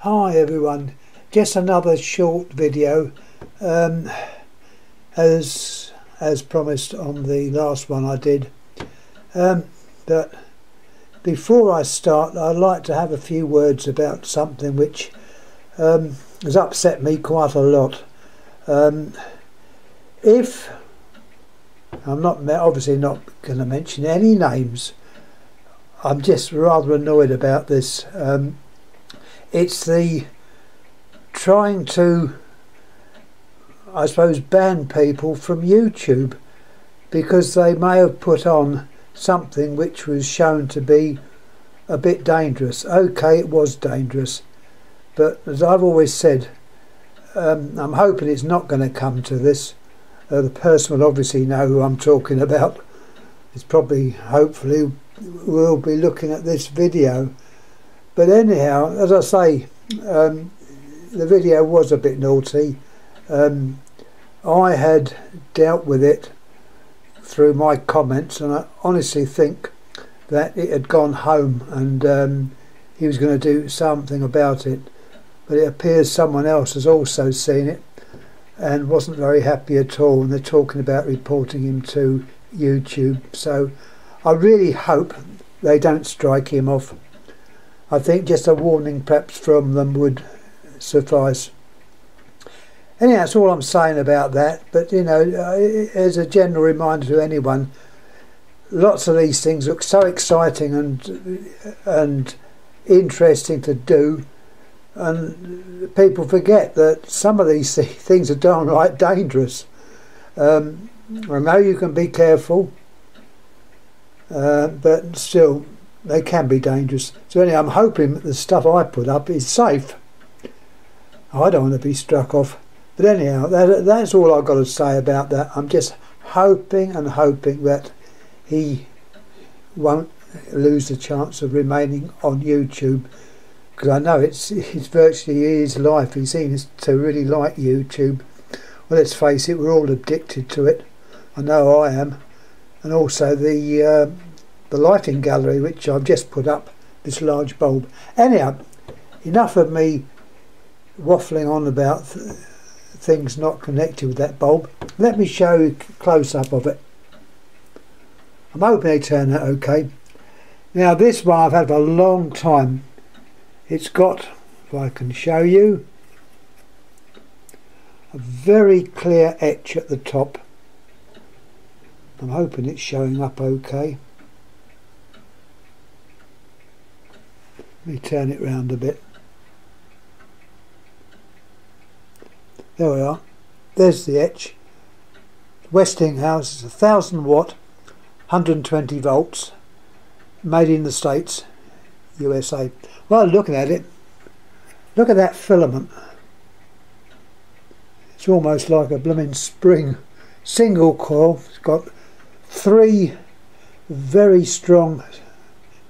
Hi everyone, just another short video as promised on the last one I did, but before I start I'd like to have a few words about something which has upset me quite a lot. If I'm not obviously not going to mention any names, I'm just rather annoyed about this. It's the trying to, I suppose, ban people from YouTube because they may have put on something which was shown to be a bit dangerous. Okay, it was dangerous, but as I've always said, I'm hoping it's not going to come to this. The person will obviously know who I'm talking about. It's probably, hopefully, will be looking at this video. But anyhow, as I say, the video was a bit naughty. I had dealt with it through my comments, and I honestly think that it had gone home and he was going to do something about it. But it appears someone else has also seen it and wasn't very happy at all, and they're talking about reporting him to YouTube. So I really hope they don't strike him off. I think just a warning perhaps from them would suffice. Anyhow, that's all I'm saying about that. But you know, as a general reminder to anyone, lots of these things look so exciting and interesting to do, and people forget that some of these things are downright dangerous. I know you can be careful, but still they can be dangerous. So anyway, I'm hoping that the stuff I put up is safe. I don't want to be struck off. But anyhow, that's all I've got to say about that. I'm just hoping and hoping that he won't lose the chance of remaining on YouTube, because I know it's virtually his life. He seems to really like YouTube. Well, let's face it, we're all addicted to it. I know I am. And also the lighting gallery, which I've just put up, this large bulb. Anyhow, enough of me waffling on about things not connected with that bulb. Let me show you a close-up of it. I'm hoping they turn out okay. Now this one I've had for a long time. It's got, if I can show you, a very clear etch at the top. I'm hoping it's showing up okay. Let me turn it round a bit. There we are. There's the etch. Westinghouse, it's 1000 watt, 120 volts, made in the States, USA. Well, looking at it, look at that filament. It's almost like a blooming spring. Single coil. It's got 3 very strong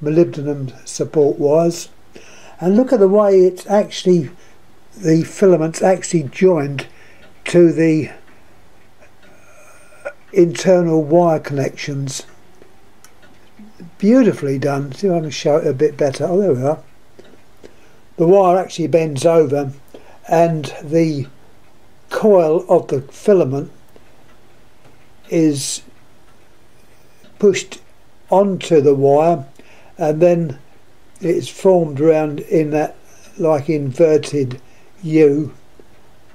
molybdenum support wires, and look at the way it's actually, the filament's actually joined to the internal wire connections. Beautifully done. See if I can show it a bit better. Oh, there we are. The wire actually bends over and the coil of the filament is pushed onto the wire, and then it's formed around in that like inverted U,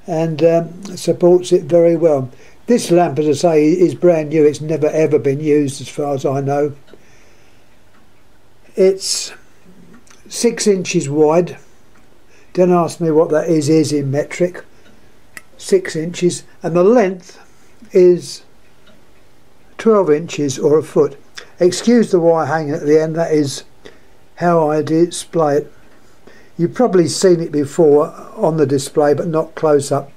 and supports it very well. This lamp, as I say, is brand new. It's never ever been used as far as I know. It's 6 inches wide. Don't ask me what that is in metric. 6 inches, and the length is 12 inches or a foot. Excuse the wire hanging at the end. That is how I display it. You've probably seen it before on the display, but not close up.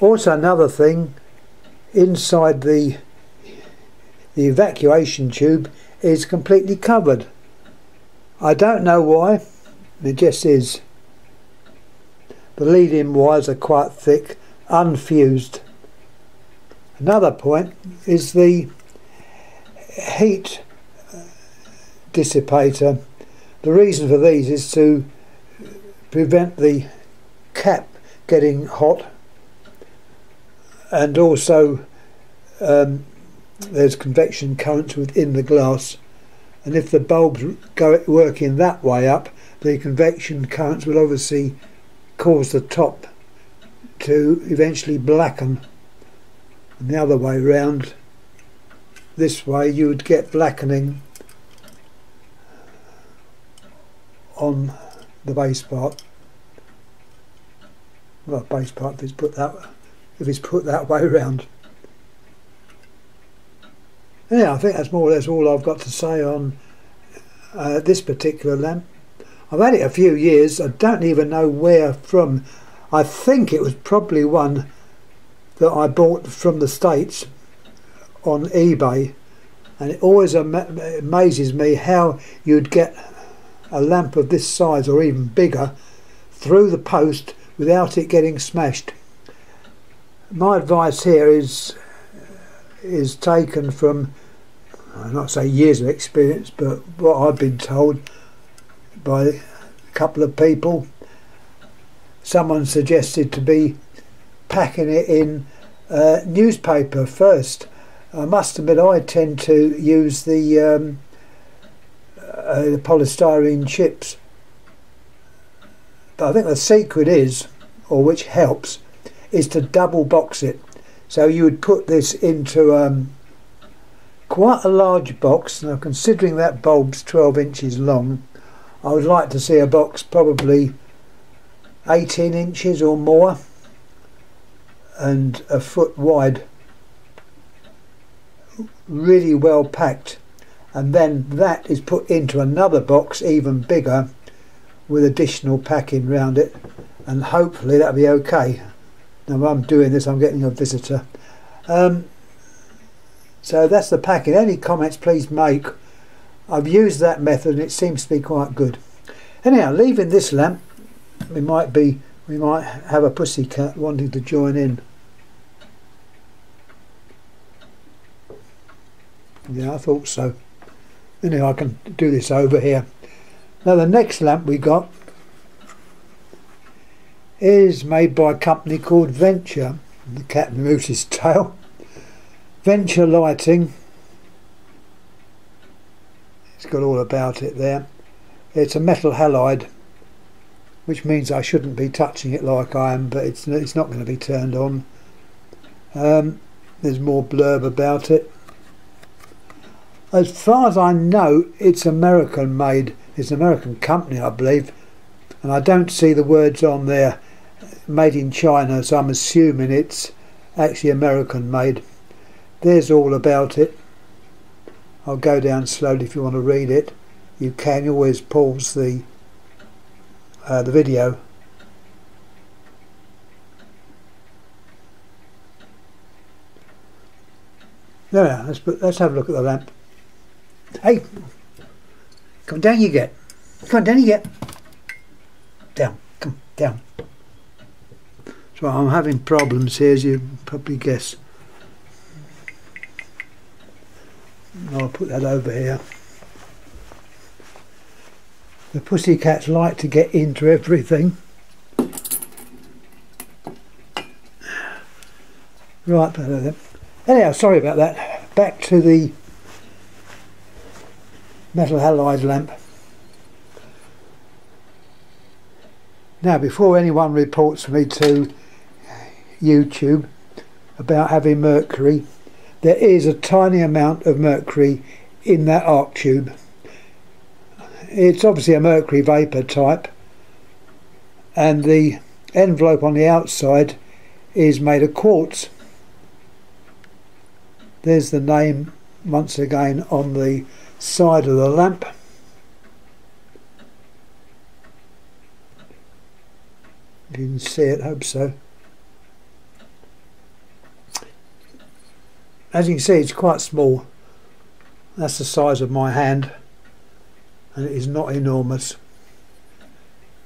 Also, another thing, inside the evacuation tube is completely covered. I don't know why, it just is. The lead-in wires are quite thick, unfused. Another point is the heat dissipator. The reason for these is to prevent the cap getting hot, and also there's convection currents within the glass, and if the bulbs go working that way up, the convection currents will obviously cause the top to eventually blacken, and the other way round, this way, you would get blackening on the base part. Well, base part if it's put that way round. Yeah, I think that's more or less all I've got to say on this particular lamp. I've had it a few years. I don't even know where from. I think it was probably one that I bought from the States on eBay, and it always amazes me how you'd get a lamp of this size or even bigger through the post without it getting smashed. My advice here is taken from, I'll not say years of experience, but what I've been told by a couple of people. Someone suggested to be packing it in newspaper first. I must admit I tend to use the polystyrene chips, but I think the secret is, or which helps, is to double box it. So you would put this into quite a large box. Now, considering that bulb's 12 inches long, I would like to see a box probably 18 inches or more and a foot wide, really well packed, and then that is put into another box even bigger with additional packing around it, and hopefully that'll be okay. Now while I'm doing this, I'm getting a visitor. So that's the packing. Any comments please make. I've used that method and it seems to be quite good. Anyhow, leaving this lamp, we might have a pussycat wanting to join in. Yeah, I thought so. Anyhow, I can do this over here. Now the next lamp we got is made by a company called Venture. The cat moves his tail. Venture Lighting. It's got all about it there. It's a metal halide, which means I shouldn't be touching it like I am, but it's not going to be turned on. There's more blurb about it. As far as I know, it's American made. It's an American company, I believe, and I don't see the words on there made in China, so I'm assuming it's actually American made. There's all about it. I'll go down slowly if you want to read it. You can always pause the video. Now let's have a look at the lamp. Hey, come down you get. Come on, down you get. Down, come down. So I'm having problems here, as you probably guess. I'll put that over here. The pussycats like to get into everything. Right, anyhow, sorry about that. Back to the metal halide lamp. Now, before anyone reports me to YouTube about having mercury, there is a tiny amount of mercury in that arc tube. It's obviously a mercury vapour type, and the envelope on the outside is made of quartz. There's the name once again on the side of the lamp. If you can see it, hope so. As you can see, it's quite small. That's the size of my hand, and it is not enormous.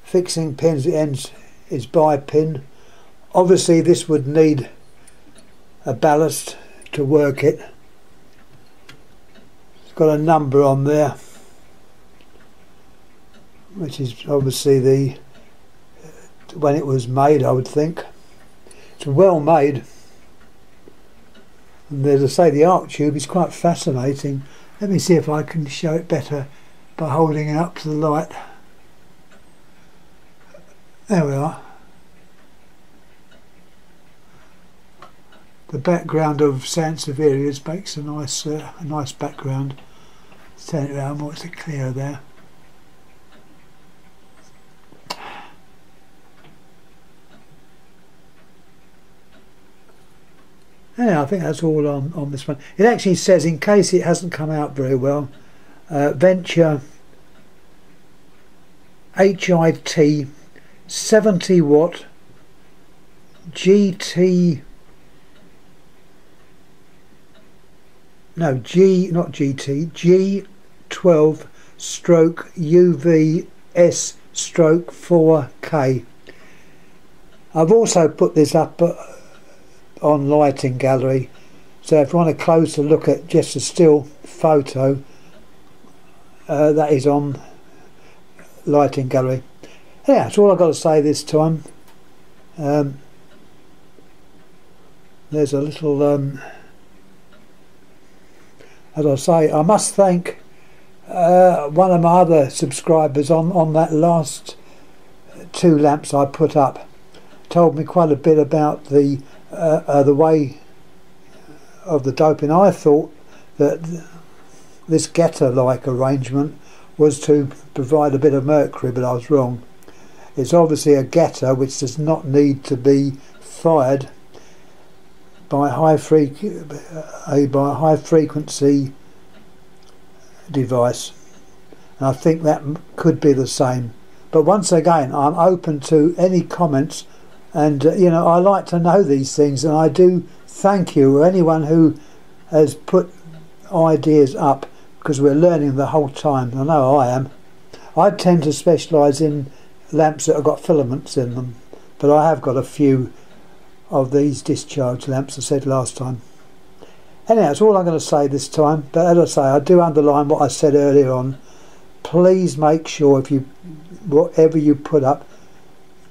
Fixing pins at the ends is by pin. Obviously this would need a ballast to work it. It's got a number on there, which is obviously the when it was made, I would think. It's well made. And as I say, the arc tube is quite fascinating. Let me see if I can show it better by holding it up to the light. There we are. The background of Sansevierias makes a nice background. Let's turn it around more, it's clearer there. Yeah, I think that's all on this one. It actually says, in case it hasn't come out very well, Venture HIT 70 watt GT, no G, not GT, G12 stroke UVS stroke 4K. I've also put this up on Lighting Gallery, so if you want a closer look at just a still photo, that is on Lighting Gallery. Yeah, that's all I've got to say this time. There's a little as I say, I must thank one of my other subscribers on that last 2 lamps I put up. Told me quite a bit about the way of the doping. I thought that this getter-like arrangement was to provide a bit of mercury, but I was wrong. It's obviously a getter which does not need to be fired by a high frequency device, and I think that could be the same. But once again, I'm open to any comments, and you know, I like to know these things, and I do thank you, anyone who has put ideas up, because we're learning the whole time. I know I am. I tend to specialise in lamps that have got filaments in them, but I have got a few of these discharge lamps, I said last time. Anyhow, that's all I'm going to say this time, but as I say, I do underline what I said earlier on. Please make sure, if you, whatever you put up,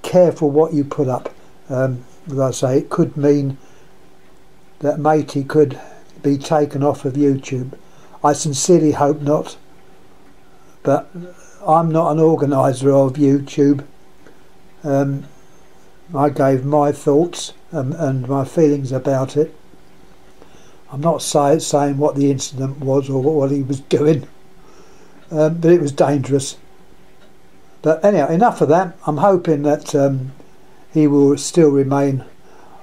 careful what you put up. As I say, it could mean that matey could be taken off of YouTube. I sincerely hope not, but I'm not an organiser of YouTube. I gave my thoughts and my feelings about it. I'm not saying what the incident was or what he was doing, but it was dangerous. But anyhow, enough of that. I'm hoping that he will still remain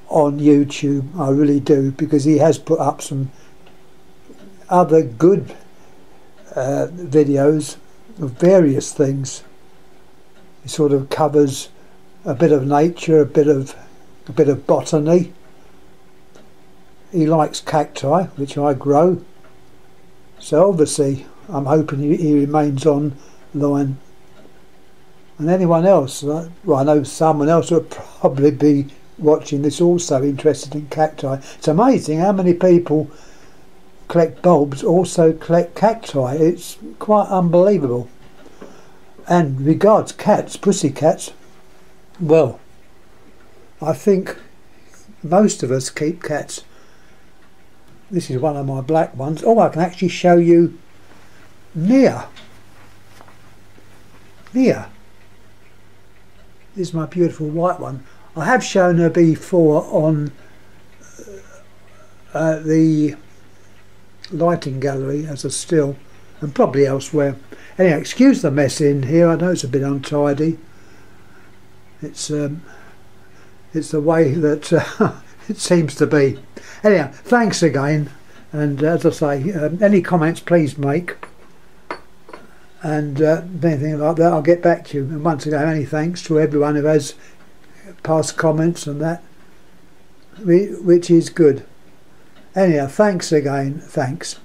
on YouTube. I really do, because he has put up some other good videos of various things. He sort of covers a bit of nature, a bit of botany. He likes cacti, which I grow. So obviously, I'm hoping he remains online. And anyone else, well, I know someone else will probably be watching this also interested in cacti. It's amazing how many people collect bulbs, also collect cacti. It's quite unbelievable. And regards cats, pussycats, well, I think most of us keep cats. This is one of my black ones. Oh, I can actually show you Mia. Mia. This is my beautiful white one. I have shown her before on the Lighting Gallery as a still, and probably elsewhere. Anyway, excuse the mess in here. I know it's a bit untidy. It's the way that it seems to be. Anyhow, thanks again, and as I say, any comments please make, and anything like that I'll get back to you. And once again, many thanks to everyone who has passed comments and that, which is good. Anyhow, thanks again, thanks.